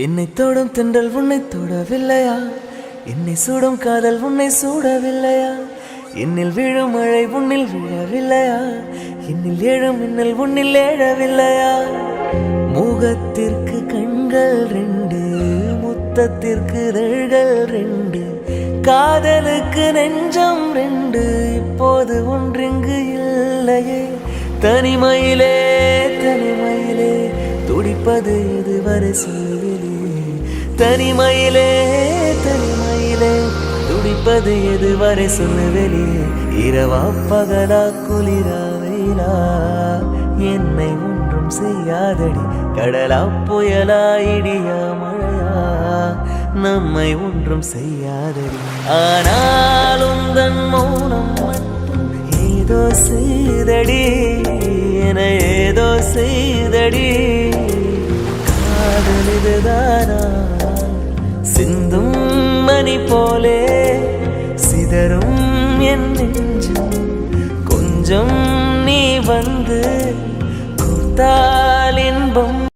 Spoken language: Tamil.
என்னை தொடும் தென்றல் உன்னை தொடவில்லையா? என்னை சூடும் காதல் உன்னை சூடவில்லையா? என்னில் விழும் மழை உன்னில் விழவில்லையா? என்னில் எழும் மின்னல் உன்னில் எழவில்லையா? முகத்திற்கு கண்கள் ரெண்டு, முத்தத்திற்கு இதழ்கள் ரெண்டு, காதலுக்கு நெஞ்சம் ரெண்டு, இப்போது ஒன்றிங்கு இல்லையே. தனிமையிலே தனிமையிலே துடிப்பது இதுவரை சொல்லிலே. தனிமையிலே தனிமையிலே துடிப்பது எதுவரை சொல்லுவெளி. இரவா பகலா குளிரா வெயிலா என்னை ஒன்றும் செய்யாதடி. கடலா புயலா இடியா மழையா நம்மை ஒன்றும் செய்யாதடி. ஆனாலும் தன் மௌனம் மட்டும் ஏதோ செய்தடி, என ஏதோ செய்தடி. காதல் இதுதானா? சிந்தும் மணி போலே சிதறும் என் நெஞ்சம். கொஞ்சம் நீ வந்து கூத்தா